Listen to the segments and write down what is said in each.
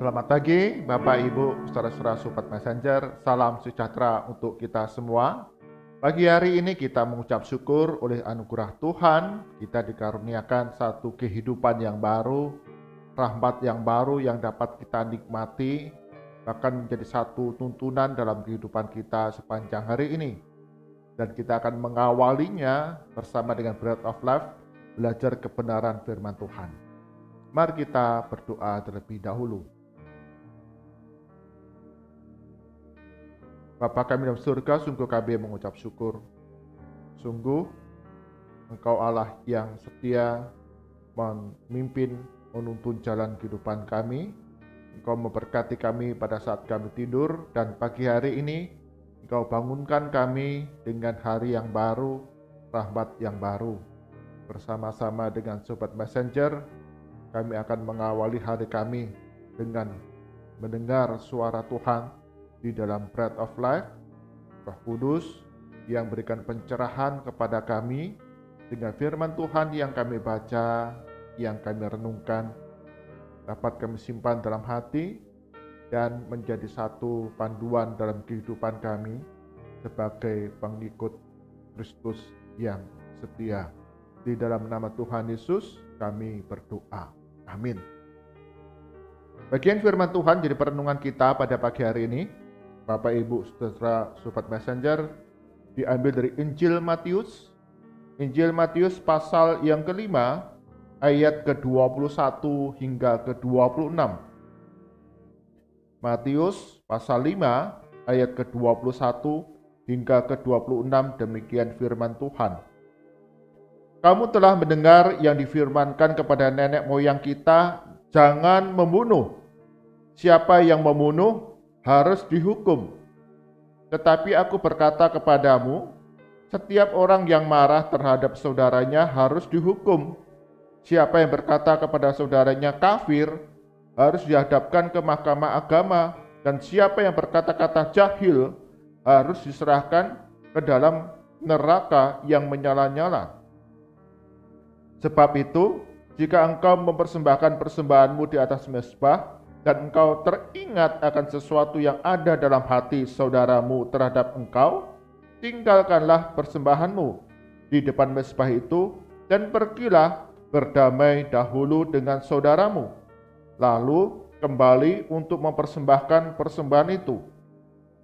Selamat pagi, Bapak, Ibu, saudara-saudara Sobat Messenger. Salam sejahtera untuk kita semua. Pagi hari ini kita mengucap syukur oleh anugerah Tuhan. Kita dikaruniakan satu kehidupan yang baru, rahmat yang baru yang dapat kita nikmati, bahkan menjadi satu tuntunan dalam kehidupan kita sepanjang hari ini. Dan kita akan mengawalinya bersama dengan Bread of Life, belajar kebenaran firman Tuhan. Mari kita berdoa terlebih dahulu. Bapa kami dalam surga, sungguh kami mengucap syukur. Sungguh Engkau Allah yang setia memimpin, menuntun jalan kehidupan kami. Engkau memberkati kami pada saat kami tidur, dan pagi hari ini Engkau bangunkan kami dengan hari yang baru, rahmat yang baru. Bersama-sama dengan Sobat Messenger, kami akan mengawali hari kami dengan mendengar suara Tuhan di dalam Bread of Life. Roh Kudus yang berikan pencerahan kepada kami dengan firman Tuhan yang kami baca, yang kami renungkan, dapat kami simpan dalam hati dan menjadi satu panduan dalam kehidupan kami sebagai pengikut Kristus yang setia. Di dalam nama Tuhan Yesus kami berdoa. Amin. Bagian firman Tuhan jadi perenungan kita pada pagi hari ini, Bapak, Ibu, saudara, Sobat Messenger, diambil dari Injil Matius. Injil Matius pasal yang kelima, ayat ke-21 hingga ke-26. Matius pasal 5, ayat ke-21 hingga ke-26, demikian firman Tuhan. Kamu telah mendengar yang difirmankan kepada nenek moyang kita, jangan membunuh. Siapa yang membunuh harus dihukum. Tetapi aku berkata kepadamu, setiap orang yang marah terhadap saudaranya harus dihukum. Siapa yang berkata kepada saudaranya kafir harus dihadapkan ke mahkamah agama, dan siapa yang berkata-kata jahil harus diserahkan ke dalam neraka yang menyala-nyala. Sebab itu, jika engkau mempersembahkan persembahanmu di atas mezbah, dan engkau teringat akan sesuatu yang ada dalam hati saudaramu terhadap engkau, tinggalkanlah persembahanmu di depan mezbah itu, dan pergilah berdamai dahulu dengan saudaramu. Lalu kembali untuk mempersembahkan persembahan itu.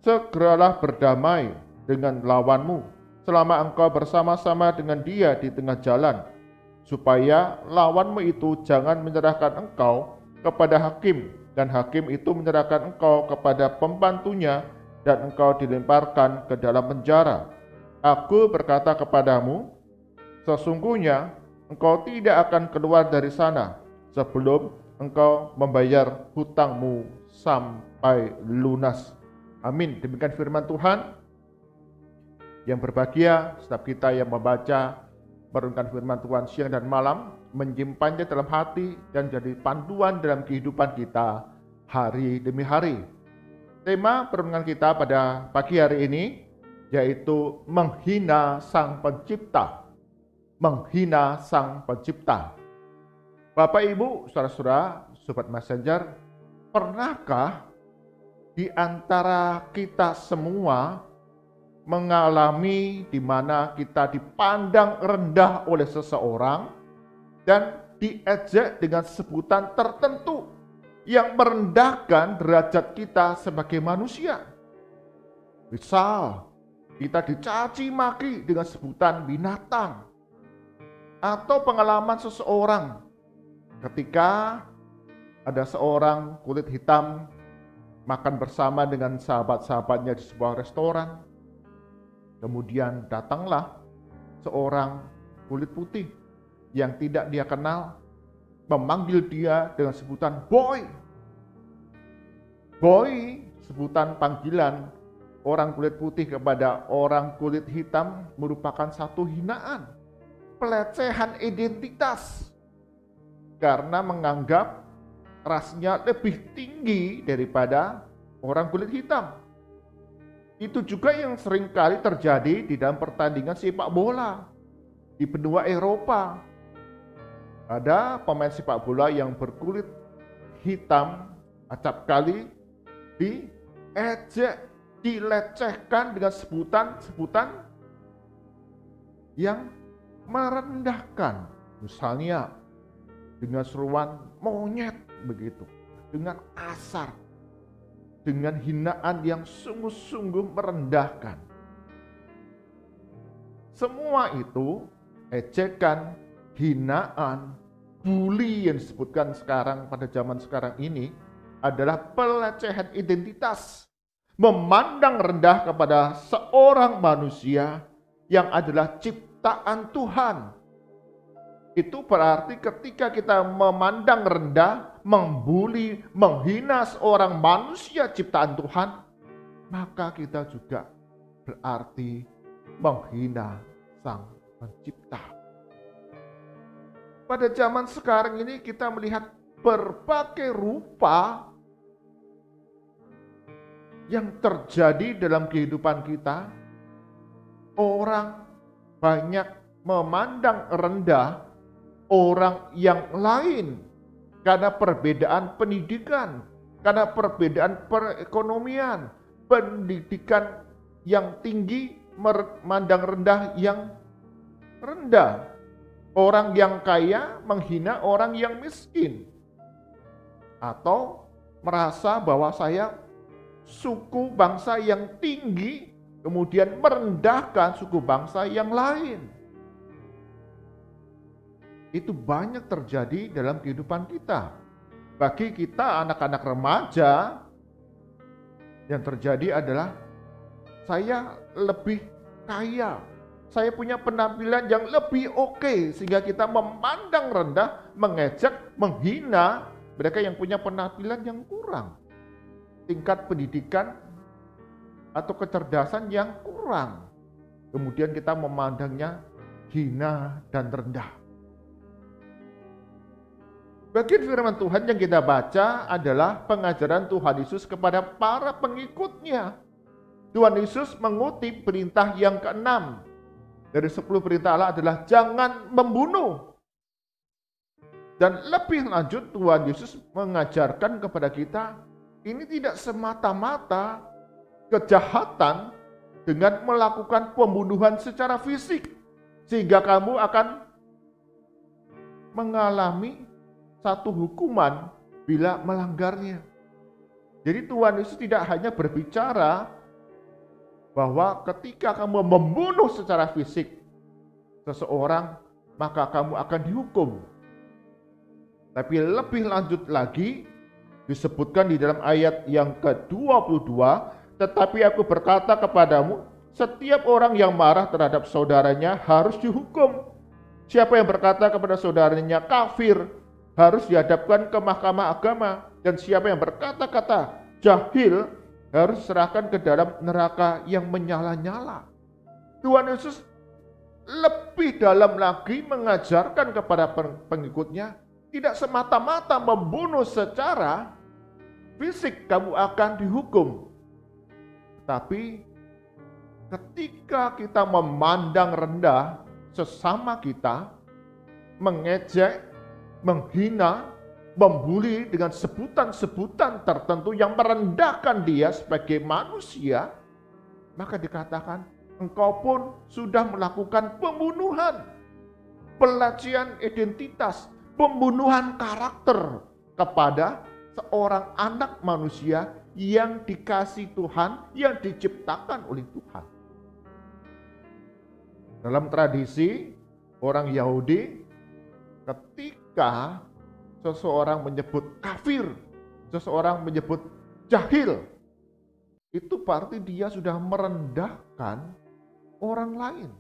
Segeralah berdamai dengan lawanmu, selama engkau bersama-sama dengan dia di tengah jalan, supaya lawanmu itu jangan menyerahkan engkau kepada hakim, dan hakim itu menyerahkan engkau kepada pembantunya, dan engkau dilemparkan ke dalam penjara. Aku berkata kepadamu, sesungguhnya engkau tidak akan keluar dari sana sebelum engkau membayar hutangmu sampai lunas. Amin. Demikian firman Tuhan. Yang berbahagia setiap kita yang membaca, merenungkan firman Tuhan siang dan malam, menyimpannya dalam hati dan jadi panduan dalam kehidupan kita hari demi hari. Tema perenungan kita pada pagi hari ini yaitu menghina Sang Pencipta. Menghina Sang Pencipta. Bapak, Ibu, saudara-saudara, Sobat Messenger, pernahkah di antara kita semua mengalami di mana kita dipandang rendah oleh seseorang dan diejek dengan sebutan tertentu yang merendahkan derajat kita sebagai manusia? Misal, kita dicaci maki dengan sebutan binatang, atau pengalaman seseorang ketika ada seorang kulit hitam makan bersama dengan sahabat-sahabatnya di sebuah restoran. Kemudian datanglah seorang kulit putih yang tidak dia kenal, memanggil dia dengan sebutan boy. Boy, sebutan panggilan orang kulit putih kepada orang kulit hitam, merupakan satu hinaan, pelecehan identitas, karena menganggap rasnya lebih tinggi daripada orang kulit hitam. Itu juga yang seringkali terjadi di dalam pertandingan sepak bola di benua Eropa. Ada pemain sepak bola yang berkulit hitam acap kali diejek, dilecehkan dengan sebutan-sebutan yang merendahkan. Misalnya dengan seruan monyet begitu, dengan kasar, dengan hinaan yang sungguh-sungguh merendahkan. Semua itu ejekan, hinaan, bully yang disebutkan sekarang pada zaman sekarang ini adalah pelecehan identitas. Memandang rendah kepada seorang manusia yang adalah ciptaan Tuhan. Itu berarti ketika kita memandang rendah, membuli, menghina seorang manusia ciptaan Tuhan, maka kita juga berarti menghina Sang Pencipta. Pada zaman sekarang ini kita melihat berbagai rupa yang terjadi dalam kehidupan kita. Orang banyak memandang rendah orang yang lain karena perbedaan pendidikan, karena perbedaan perekonomian, pendidikan yang tinggi memandang rendah yang rendah. Orang yang kaya menghina orang yang miskin. Atau merasa bahwa saya suku bangsa yang tinggi, kemudian merendahkan suku bangsa yang lain. Itu banyak terjadi dalam kehidupan kita. Bagi kita anak-anak remaja, yang terjadi adalah saya lebih kaya, saya punya penampilan yang lebih oke, sehingga kita memandang rendah, mengejek, menghina mereka yang punya penampilan yang kurang, tingkat pendidikan atau kecerdasan yang kurang. Kemudian kita memandangnya hina dan rendah. Bagian firman Tuhan yang kita baca adalah pengajaran Tuhan Yesus kepada para pengikutnya. Tuhan Yesus mengutip perintah yang ke-6 dari 10 perintah Allah adalah jangan membunuh. Dan lebih lanjut Tuhan Yesus mengajarkan kepada kita, ini tidak semata-mata kejahatan dengan melakukan pembunuhan secara fisik, sehingga kamu akan mengalami satu hukuman bila melanggarnya. Jadi Tuhan Yesus tidak hanya berbicara bahwa ketika kamu membunuh secara fisik seseorang, maka kamu akan dihukum. Tapi lebih lanjut lagi, disebutkan di dalam ayat yang ke-22, tetapi aku berkata kepadamu, setiap orang yang marah terhadap saudaranya harus dihukum. Siapa yang berkata kepada saudaranya kafir, harus dihadapkan ke mahkamah agama. Dan siapa yang berkata-kata jahil, harus serahkan ke dalam neraka yang menyala-nyala. Tuhan Yesus lebih dalam lagi mengajarkan kepada pengikutnya, tidak semata-mata membunuh secara fisik kamu akan dihukum. Tapi ketika kita memandang rendah sesama kita, mengejek, menghina, membuli dengan sebutan-sebutan tertentu yang merendahkan dia sebagai manusia, maka dikatakan engkau pun sudah melakukan pembunuhan, pelecehan identitas, pembunuhan karakter kepada seorang anak manusia yang dikasih Tuhan, yang diciptakan oleh Tuhan. Dalam tradisi orang Yahudi, ketika seseorang menyebut kafir, seseorang menyebut jahil, itu berarti dia sudah merendahkan orang lain.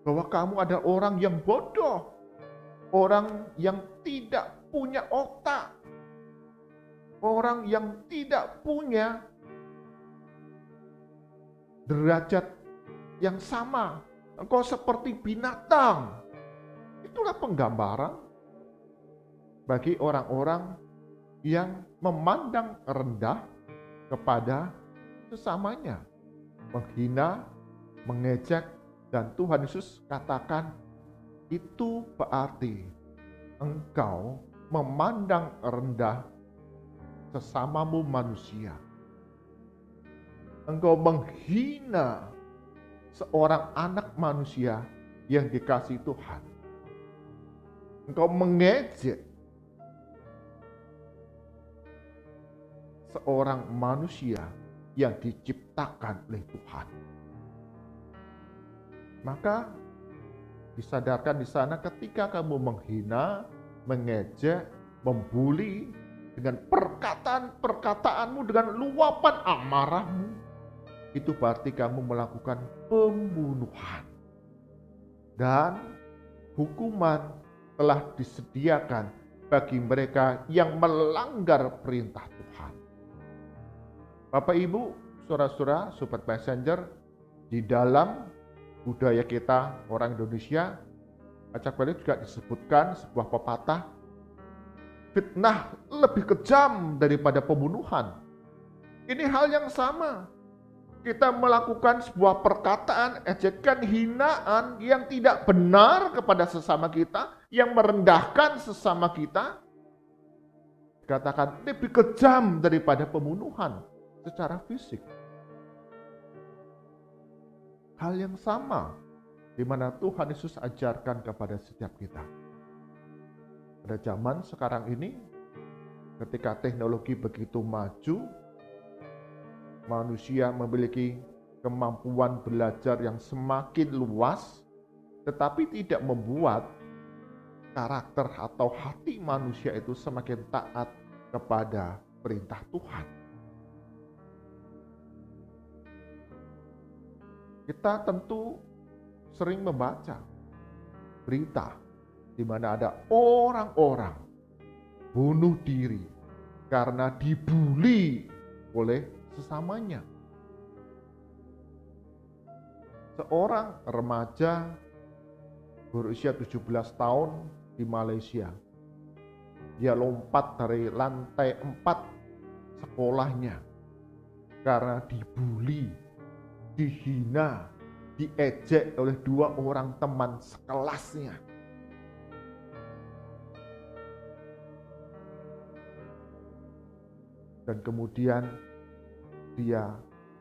Bahwa kamu adalah orang yang bodoh, orang yang tidak punya otak, orang yang tidak punya derajat yang sama. Engkau seperti binatang. Itulah penggambaran bagi orang-orang yang memandang rendah kepada sesamanya, menghina, mengejek, dan Tuhan Yesus katakan itu berarti engkau memandang rendah sesamamu manusia. Engkau menghina seorang anak manusia yang dikasihi Tuhan. Engkau mengejek seorang manusia yang diciptakan oleh Tuhan. Maka disadarkan di sana ketika kamu menghina, mengejek, membuli dengan perkataan-perkataanmu, dengan luapan amarahmu, itu berarti kamu melakukan pembunuhan. Dan hukuman telah disediakan bagi mereka yang melanggar perintah Tuhan. Bapak Ibu, saudara-saudara, Sobat Messenger, di dalam budaya kita orang Indonesia, acak balik juga disebutkan sebuah pepatah, fitnah lebih kejam daripada pembunuhan. Ini hal yang sama. Kita melakukan sebuah perkataan, ejekan, hinaan yang tidak benar kepada sesama kita, yang merendahkan sesama kita, dikatakan lebih kejam daripada pembunuhan secara fisik. Hal yang sama di mana Tuhan Yesus ajarkan kepada setiap kita. Pada zaman sekarang ini, ketika teknologi begitu maju, manusia memiliki kemampuan belajar yang semakin luas, tetapi tidak membuat karakter atau hati manusia itu semakin taat kepada perintah Tuhan. Kita tentu sering membaca berita di mana ada orang-orang bunuh diri karena dibully oleh sesamanya. Seorang remaja berusia 17 tahun di Malaysia. Dia lompat dari lantai 4 sekolahnya karena dibully, dihina, diejek oleh 2 orang teman sekelasnya. Dan kemudian dia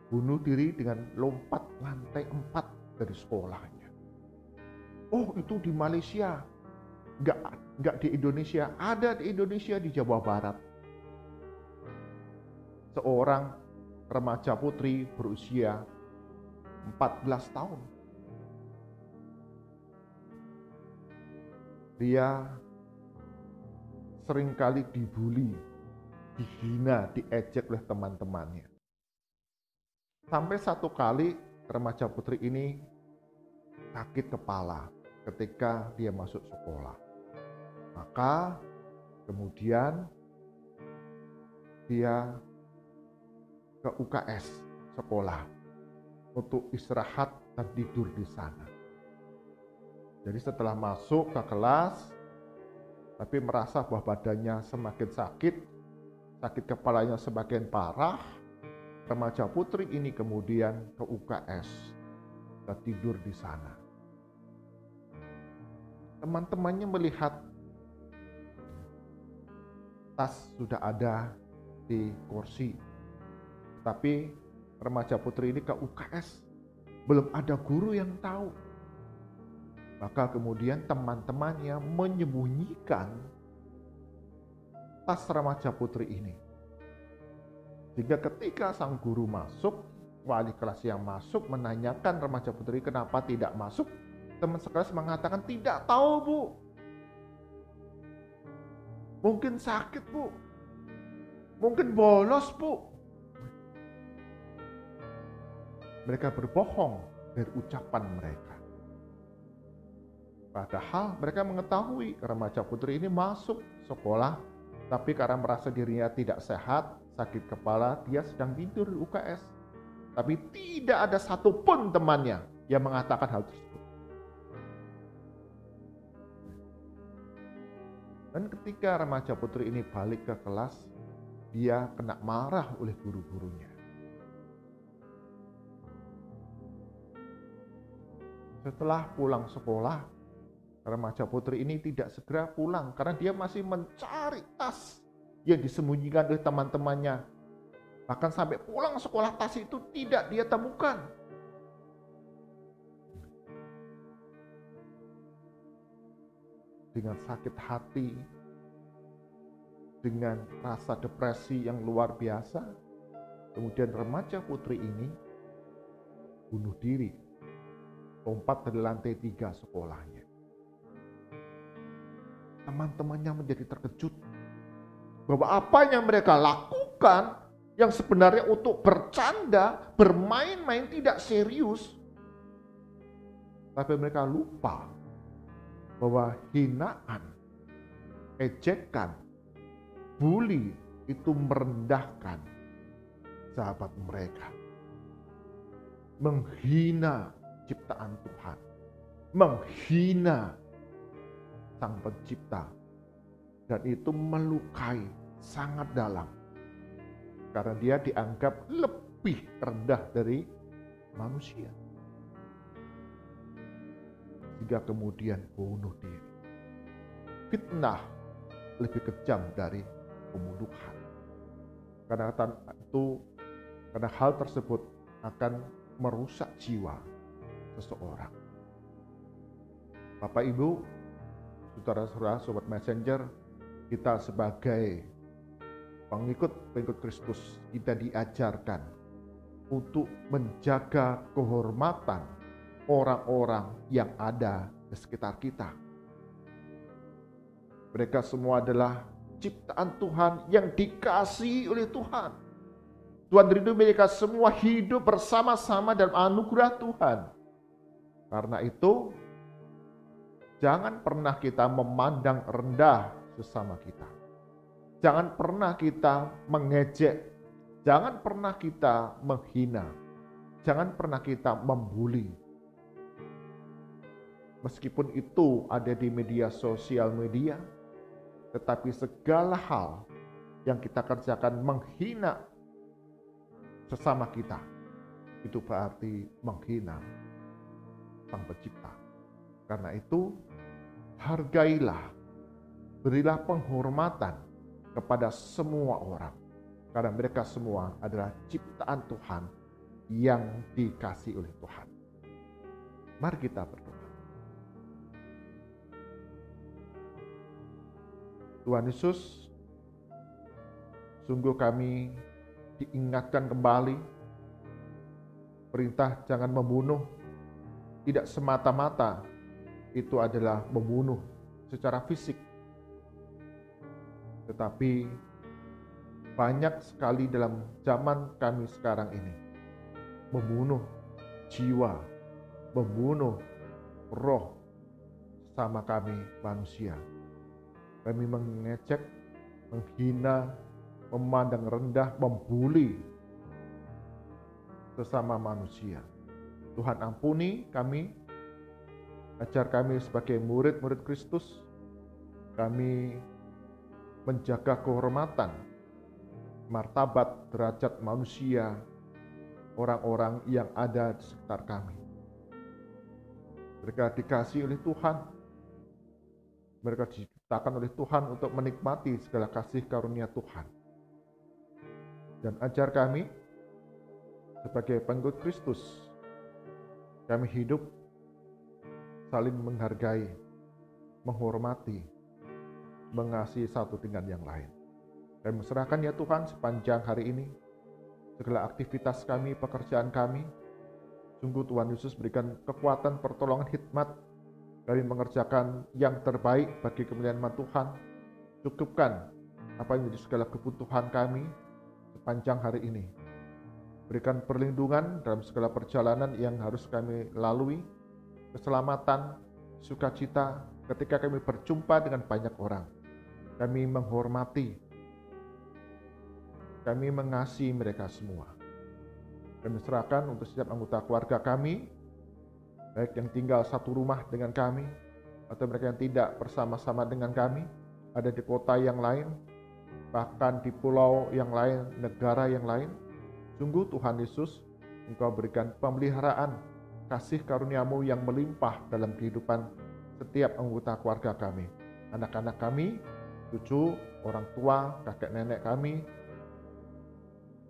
bunuh diri dengan lompat lantai 4 dari sekolahnya. Oh, itu di Malaysia. Enggak di Indonesia. Ada di Indonesia, di Jawa Barat. Seorang remaja putri berusia 14 tahun. Dia seringkali dibully, dihina, diejek oleh teman-temannya. Sampai satu kali remaja putri ini sakit kepala ketika dia masuk sekolah. Maka kemudian dia ke UKS sekolah untuk istirahat dan tidur di sana. Jadi setelah masuk ke kelas, tapi merasa bahwa badannya semakin sakit kepalanya semakin parah, remaja putri ini kemudian ke UKS dan tidur di sana. Teman-temannya melihat tas sudah ada di kursi, tapi remaja putri ini ke UKS, belum ada guru yang tahu. Maka kemudian teman-temannya menyembunyikan tas remaja putri ini. Sehingga ketika sang guru masuk, wali kelas yang masuk menanyakan remaja putri kenapa tidak masuk, teman sekelas mengatakan tidak tahu Bu. Mungkin sakit Bu. Mungkin bolos Bu. Mereka berbohong dari ucapan mereka. Padahal mereka mengetahui remaja putri ini masuk sekolah, tapi karena merasa dirinya tidak sehat, sakit kepala, dia sedang tidur di UKS. Tapi tidak ada satupun temannya yang mengatakan hal tersebut. Dan ketika remaja putri ini balik ke kelas, dia kena marah oleh guru-gurunya. Setelah pulang sekolah, remaja putri ini tidak segera pulang karena dia masih mencari tas yang disembunyikan oleh teman-temannya. Bahkan sampai pulang sekolah tas itu tidak dia temukan. Dengan sakit hati, dengan rasa depresi yang luar biasa, kemudian remaja putri ini bunuh diri, lompat dari lantai 3 sekolahnya. Teman-temannya menjadi terkejut bahwa apa yang mereka lakukan yang sebenarnya untuk bercanda, bermain-main, tidak serius, tapi mereka lupa bahwa hinaan, ejekan, bully itu merendahkan sahabat mereka, menghina ciptaan Tuhan, menghina Sang Pencipta, dan itu melukai sangat dalam karena dia dianggap lebih rendah dari manusia, sehingga kemudian bunuh diri. Fitnah lebih kejam dari pembunuhan, karena hal tersebut akan merusak jiwa seseorang. Bapak Ibu, saudara-saudara, sobat messenger, kita sebagai pengikut Kristus, kita diajarkan untuk menjaga kehormatan orang-orang yang ada di sekitar kita. Mereka semua adalah ciptaan Tuhan yang dikasihi oleh Tuhan. Tuhan rindu mereka semua hidup bersama-sama dalam anugerah Tuhan. Karena itu, jangan pernah kita memandang rendah sesama kita. Jangan pernah kita mengejek. Jangan pernah kita menghina. Jangan pernah kita membuli. Meskipun itu ada di sosial media, tetapi segala hal yang kita kerjakan menghina sesama kita, itu berarti menghina Sang Pencipta. Karena itu, hargailah, berilah penghormatan kepada semua orang, karena mereka semua adalah ciptaan Tuhan yang dikasihi oleh Tuhan. Mari kita berdoa. Tuhan Yesus, sungguh kami diingatkan kembali, perintah jangan membunuh tidak semata-mata itu adalah membunuh secara fisik, tetapi banyak sekali dalam zaman kami sekarang ini membunuh jiwa, membunuh roh sama kami manusia. Kami mengecek, menghina, memandang rendah, membuli sesama manusia. Tuhan ampuni kami, ajar kami sebagai murid-murid Kristus, kami menjaga kehormatan, martabat, derajat manusia, orang-orang yang ada di sekitar kami. Mereka dikasihi oleh Tuhan, mereka diciptakan oleh Tuhan untuk menikmati segala kasih karunia Tuhan. Dan ajar kami sebagai pengikut Kristus, kami hidup saling menghargai, menghormati, mengasihi satu dengan yang lain. Kami serahkan ya Tuhan sepanjang hari ini, segala aktivitas kami, pekerjaan kami. Sungguh Tuhan Yesus berikan kekuatan, pertolongan, hikmat, kami mengerjakan yang terbaik bagi kemuliaan nama Tuhan. Cukupkan apa yang menjadi segala kebutuhan kami sepanjang hari ini. Berikan perlindungan dalam segala perjalanan yang harus kami lalui, keselamatan, sukacita ketika kami berjumpa dengan banyak orang. Kami menghormati, kami mengasihi mereka semua. Kami serahkan untuk setiap anggota keluarga kami, baik yang tinggal satu rumah dengan kami, atau mereka yang tidak bersama-sama dengan kami, ada di kota yang lain, bahkan di pulau yang lain, negara yang lain. Sungguh Tuhan Yesus, Engkau berikan pemeliharaan, kasih karunia-Mu yang melimpah dalam kehidupan setiap anggota keluarga kami. Anak-anak kami cucu, orang tua, kakek nenek kami,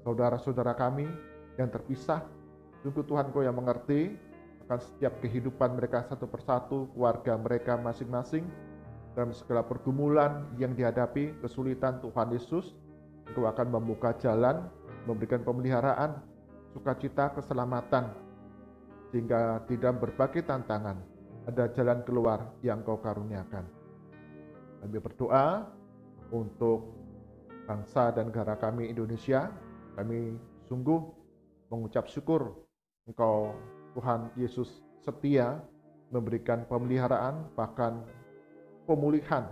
saudara-saudara kami yang terpisah. Sungguh Tuhan Kau yang mengerti akan setiap kehidupan mereka satu persatu, keluarga mereka masing-masing, dalam segala pergumulan yang dihadapi, kesulitan. Tuhan Yesus, Engkau akan membuka jalan, memberikan pemeliharaan, sukacita, keselamatan, sehingga di dalam berbagai tantangan ada jalan keluar yang Kau karuniakan. Kami berdoa untuk bangsa dan negara kami Indonesia. Kami sungguh mengucap syukur Engkau Tuhan Yesus setia memberikan pemeliharaan, bahkan pemulihan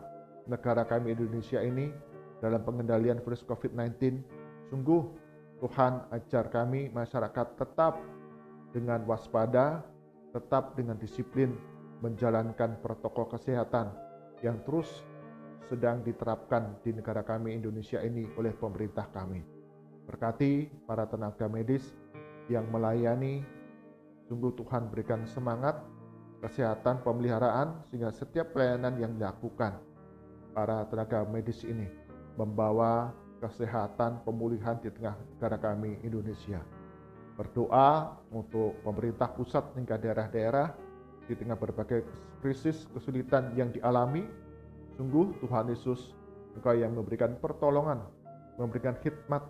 negara kami Indonesia ini dalam pengendalian virus COVID-19. Sungguh Tuhan ajar kami masyarakat tetap dengan waspada, tetap dengan disiplin menjalankan protokol kesehatan yang terus sedang diterapkan di negara kami Indonesia ini oleh pemerintah kami. Berkati para tenaga medis yang melayani, sungguh Tuhan berikan semangat, kesehatan, pemeliharaan, sehingga setiap pelayanan yang dilakukan para tenaga medis ini membawa kesehatan, pemulihan di tengah negara kami Indonesia. Berdoa untuk pemerintah pusat hingga daerah-daerah di tengah berbagai krisis, kesulitan yang dialami. Sungguh Tuhan Yesus, Engkau yang memberikan pertolongan, memberikan khidmat,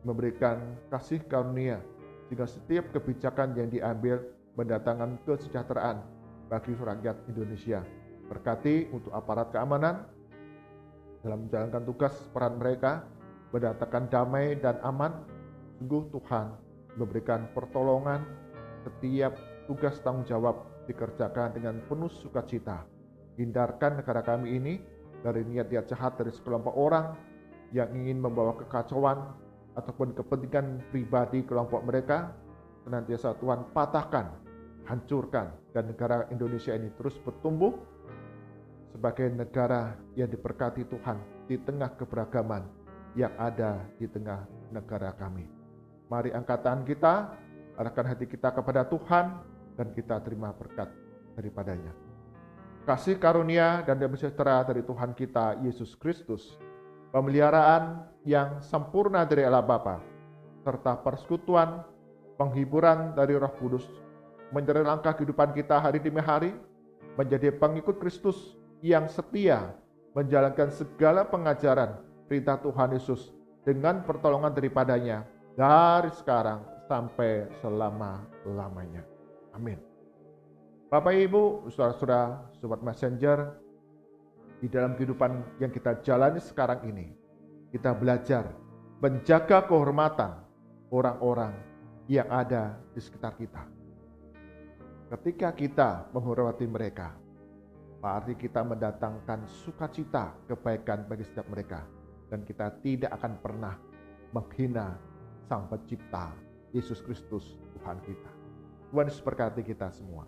memberikan kasih karunia, sehingga setiap kebijakan yang diambil mendatangkan kesejahteraan bagi rakyat Indonesia. Berkati untuk aparat keamanan dalam menjalankan tugas peran mereka, mendatangkan damai dan aman. Sungguh Tuhan memberikan pertolongan, setiap tugas tanggung jawab dikerjakan dengan penuh sukacita. Hindarkan negara kami ini dari niat-niat jahat dari sekelompok orang yang ingin membawa kekacauan ataupun kepentingan pribadi kelompok mereka. Senantiasa Tuhan patahkan, hancurkan, dan negara Indonesia ini terus bertumbuh sebagai negara yang diberkati Tuhan di tengah keberagaman yang ada di tengah negara kami. Mari angkat tangan kita, arahkan hati kita kepada Tuhan, dan kita terima berkat daripadanya. Kasih karunia dan damai sejahtera dari Tuhan kita Yesus Kristus, pemeliharaan yang sempurna dari Allah Bapa, serta persekutuan, penghiburan dari Roh Kudus, menjadi langkah kehidupan kita hari demi hari, menjadi pengikut Kristus yang setia, menjalankan segala pengajaran perintah Tuhan Yesus dengan pertolongan daripadanya, dari sekarang sampai selama-lamanya. Amin. Bapak Ibu, saudara-saudara, sobat messenger, di dalam kehidupan yang kita jalani sekarang ini, kita belajar menjaga kehormatan orang-orang yang ada di sekitar kita. Ketika kita menghormati mereka, berarti kita mendatangkan sukacita, kebaikan bagi setiap mereka, dan kita tidak akan pernah menghina Sang Pencipta, Yesus Kristus, Tuhan kita. Tuhan Yesus berkati kita semua.